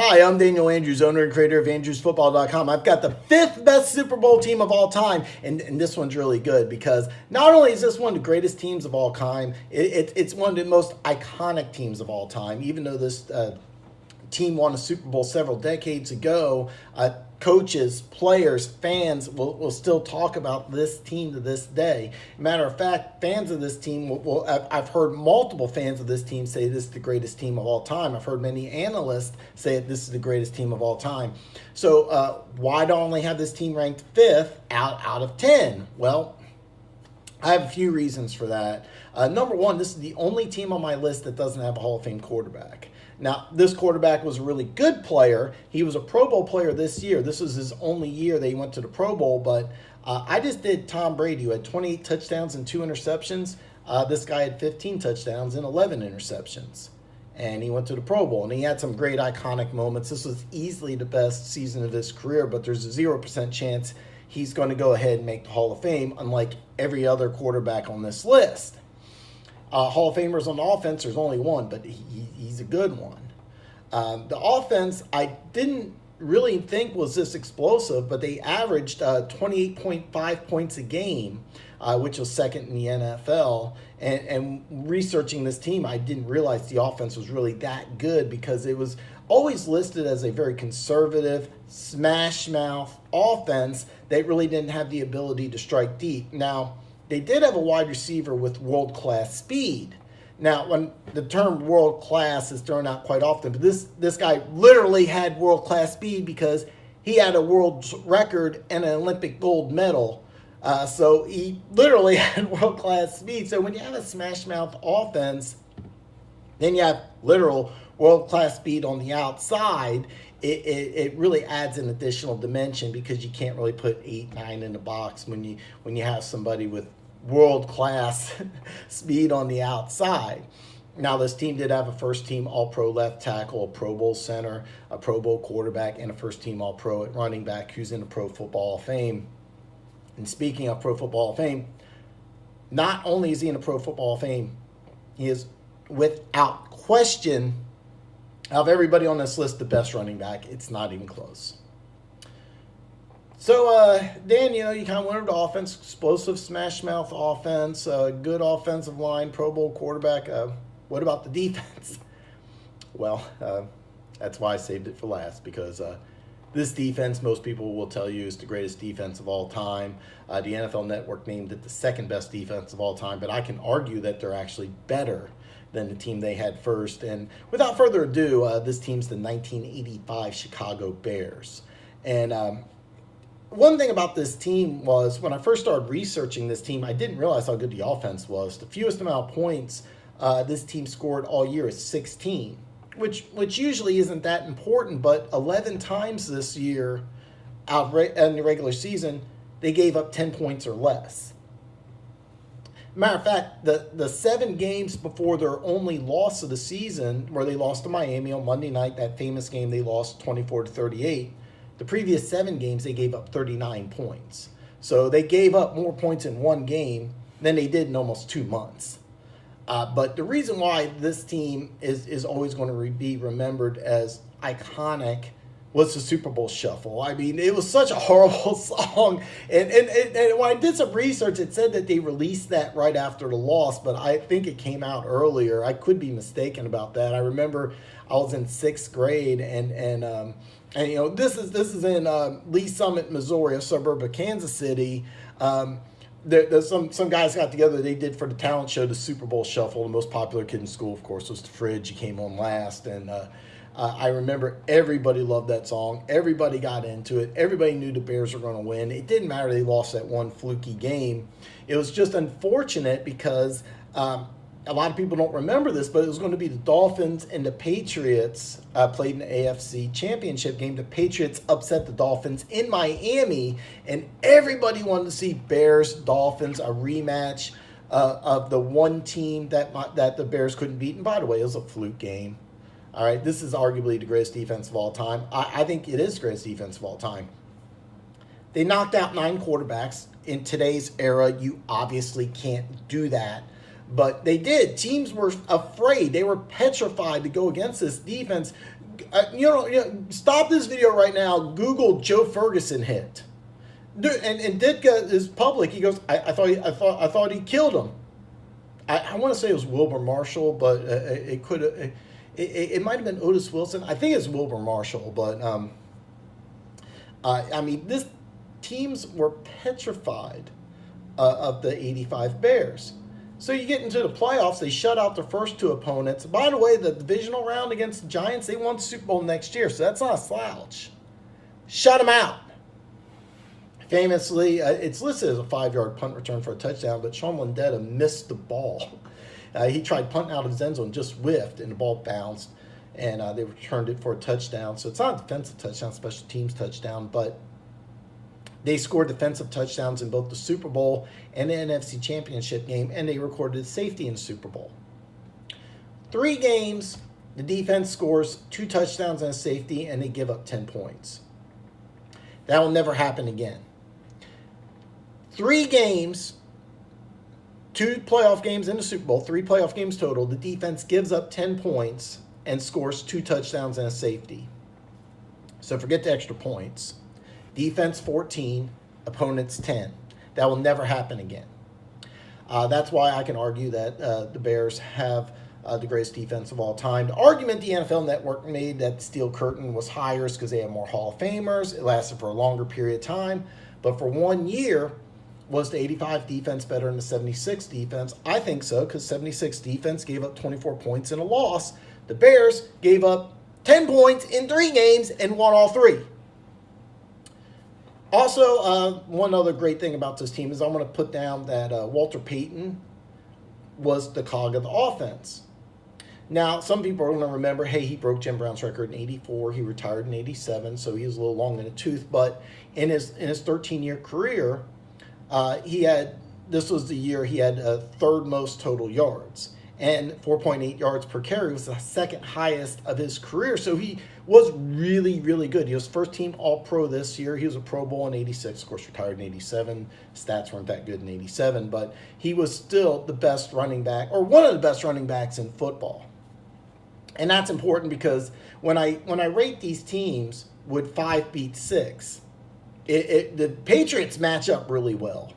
Hi, I'm Daniel Andrews, owner and creator of AndrewsFootball.com. I've got the fifth best Super Bowl team of all time, and this one's really good because not only is this one of the greatest teams of all time, it's one of the most iconic teams of all time. Even though this team won a Super Bowl several decades ago, coaches, players, fans will still talk about this team to this day. Matter of fact, fans of this team I've heard multiple fans of this team say this is the greatest team of all time. I've heard many analysts say this is the greatest team of all time. So why do I only have this team ranked fifth out of 10? Well, I have a few reasons for that. Number one, this is the only team on my list that doesn't have a Hall of Fame quarterback. Now, this quarterback was a really good player. He was a Pro Bowl player this year. This was his only year that he went to the Pro Bowl, but I just did Tom Brady, who had 28 touchdowns and 2 interceptions. This guy had 15 touchdowns and 11 interceptions, and he went to the Pro Bowl, and he had some great iconic moments. This was easily the best season of his career, but there's a 0% chance he's going to go ahead and make the Hall of Fame, unlike every other quarterback on this list. Hall of Famers on the offense, there's only one, but he's a good one. The offense, I didn't really think was this explosive, but they averaged 28.5 points a game, which was second in the NFL. And researching this team, I didn't realize the offense was really that good because it was always listed as a very conservative, smash mouth offense that really didn't have the ability to strike deep. Now, they did have a wide receiver with world-class speed. Now, when the term world-class is thrown out quite often, but this guy literally had world-class speed because he had a world record and an Olympic gold medal. So he literally had world-class speed. So when you have a smash-mouth offense, then you have literal world-class speed on the outside. It really adds an additional dimension because you can't really put 8, 9 in the box when you have somebody with world-class speed on the outside. Now, this team did have a first-team All-Pro left tackle, a Pro Bowl center, a Pro Bowl quarterback, and a first-team All-Pro at running back who's in the Pro Football Hall of Fame. And speaking of Pro Football Hall of Fame, not only is he in the Pro Football Hall of Fame, he is without question, out of everybody on this list, the best running back. It's not even close. So, Dan, you kind of went over the offense, explosive smash mouth offense, good offensive line, Pro Bowl quarterback. What about the defense? Well, that's why I saved it for last, because this defense, most people will tell you, is the greatest defense of all time. The NFL Network named it the second best defense of all time, but I can argue that they're actually better than the team they had first. And without further ado, this team's the 1985 Chicago Bears. And one thing about this team was when I first started researching this team, I didn't realize how good the offense was. The fewest amount of points this team scored all year is 16, which usually isn't that important, but 11 times this year in the regular season, they gave up 10 points or less. Matter of fact, the 7 games before their only loss of the season, where they lost to Miami on Monday night, that famous game they lost 24-38, the previous 7 games, they gave up 39 points. So they gave up more points in one game than they did in almost 2 months. But the reason why this team is always going to be remembered as iconic was the Super Bowl Shuffle. I mean, it was such a horrible song. And when I did some research, it said that they released that right after the loss, but I think it came out earlier. I could be mistaken about that. I remember I was in 6th grade, and this is in Lee Summit, Missouri, a suburb of Kansas City. There's some guys got together. They did for the talent show the Super Bowl Shuffle. The most popular kid in school, of course, was the Fridge. He came on last, and I remember everybody loved that song. Everybody got into it. Everybody knew the Bears were going to win. It didn't matter they lost that one fluky game. It was just unfortunate because a lot of people don't remember this, but it was going to be the Dolphins and the Patriots played in the AFC Championship game. The Patriots upset the Dolphins in Miami, and everybody wanted to see Bears-Dolphins, a rematch of the one team that the Bears couldn't beat. And by the way, it was a fluke game. All right, this is arguably the greatest defense of all time. I think it is the greatest defense of all time. They knocked out 9 quarterbacks. In today's era, you obviously can't do that. But they did. Teams were afraid. They were petrified to go against this defense. Stop this video right now. Google Joe Ferguson hit. Dude, and Ditka is public. He goes, I thought he killed him. I want to say it was Wilbur Marshall, but it could it might have been Otis Wilson. I think it's Wilbur Marshall, but this teams were petrified of the '85 Bears. So you get into the playoffs, they shut out their first two opponents. By the way, the divisional round against the Giants, they won the Super Bowl next year, so that's not a slouch. Shut them out. Famously, it's listed as a 5-yard punt return for a touchdown, but Sean Landeta missed the ball. He tried punting out of his end zone, just whiffed, and the ball bounced, and they returned it for a touchdown. So it's not a defensive touchdown, special teams touchdown, but they scored defensive touchdowns in both the Super Bowl and the NFC Championship game, and they recorded safety in the Super Bowl. 3 games, the defense scores 2 touchdowns and a safety, and they give up 10 points. That will never happen again. 3 games, 2 playoff games in the Super Bowl, 3 playoff games total, the defense gives up 10 points and scores 2 touchdowns and a safety. So forget the extra points. Defense 14, opponents 10. That will never happen again. That's why I can argue that the Bears have the greatest defense of all time. The argument the NFL Network made that the Steel Curtain was higher is because they had more Hall of Famers. It lasted for a longer period of time. But for 1 year, was the 85 defense better than the 76 defense? I think so, because 76 defense gave up 24 points in a loss. The Bears gave up 10 points in 3 games and won all 3. Also, one other great thing about this team is I'm going to put down that Walter Payton was the cog of the offense. Now, some people are going to remember, hey, he broke Jim Brown's record in '84. He retired in '87, so he was a little long in the tooth. But in his 13-year career, this was the year he had 3rd most total yards. And 4.8 yards per carry was the 2nd highest of his career. So he was really, really good. He was first team All-Pro this year. He was a Pro Bowl in '86, of course, retired in '87. Stats weren't that good in '87, but he was still the best running back, or one of the best running backs in football. And that's important because when I rate these teams, would 5 beat 6? The Patriots match up really well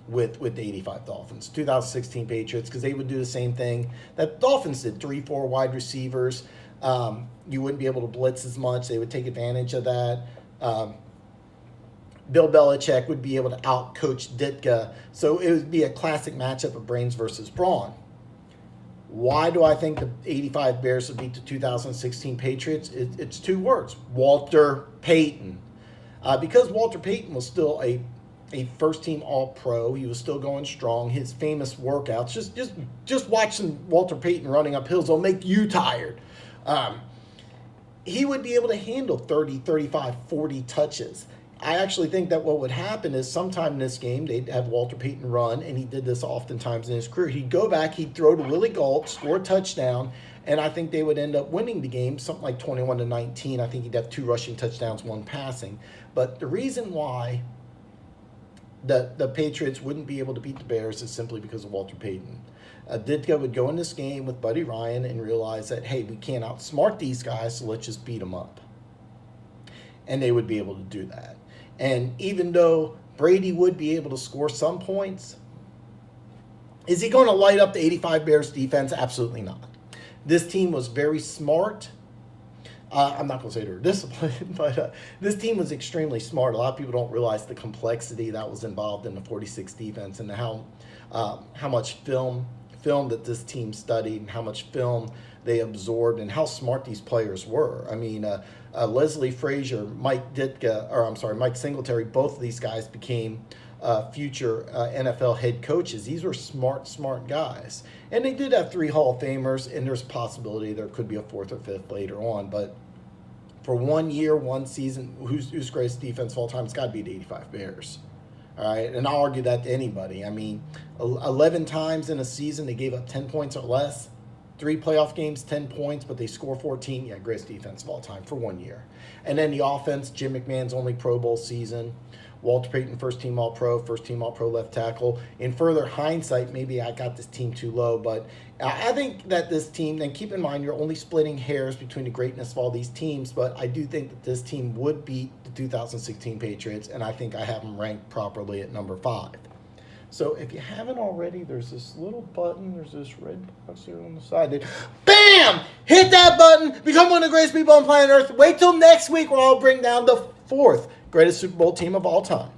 with the 85 Dolphins, 2016 Patriots, because they would do the same thing that Dolphins did, 3-4 wide receivers. You wouldn't be able to blitz as much. They would take advantage of that. Bill Belichick would be able to out-coach Ditka. So it would be a classic matchup of brains versus brawn. Why do I think the 85 Bears would beat the 2016 Patriots? It's 2 words, Walter Payton. Because Walter Payton was still a first-team All-Pro. He was still going strong. His famous workouts, just watching Walter Payton running up hills will make you tired. He would be able to handle 30, 35, 40 touches. I actually think that what would happen is sometime in this game, they'd have Walter Payton run, and he did this oftentimes in his career. He'd go back, he'd throw to Willie Gault, score a touchdown, and I think they would end up winning the game, something like 21-19. I think he'd have 2 rushing touchdowns, 1 passing. But the reason why the Patriots wouldn't be able to beat the Bears is simply because of Walter Payton. Ditka would go in this game with Buddy Ryan and realize that, hey, we can't outsmart these guys, so let's just beat them up. And they would be able to do that. And even though Brady would be able to score some points, is he going to light up the 85 Bears defense? Absolutely not. This team was very smart. I'm not going to say they were disciplined, but this team was extremely smart. A lot of people don't realize the complexity that was involved in the 46 defense and how much film that this team studied and how much film they absorbed and how smart these players were. I mean, Leslie Frazier, Mike Singletary, both of these guys became future NFL head coaches. These were smart guys. And they did have 3 Hall of Famers, and there's a possibility there could be a 4th or 5th later on. But for 1 year, 1 season, who's greatest defense of all time? It's got to be the 85 Bears. All right, and I'll argue that to anybody. I mean, 11 times in a season they gave up 10 points or less. 3 playoff games, 10 points, but they score 14. Yeah, greatest defense of all time for 1 year. And then the offense, Jim McMahon's only Pro Bowl season. Walter Payton, first team All-Pro left tackle. In further hindsight, maybe I got this team too low, but I think that this team, and keep in mind you're only splitting hairs between the greatness of all these teams, but I do think that this team would beat the 2016 Patriots, and I think I have them ranked properly at number 5. So if you haven't already, there's this little button, there's this red box here on the side. Bam! Hit that button, become one of the greatest people on planet Earth. Wait till next week where I'll bring down the 4th greatest Super Bowl team of all time.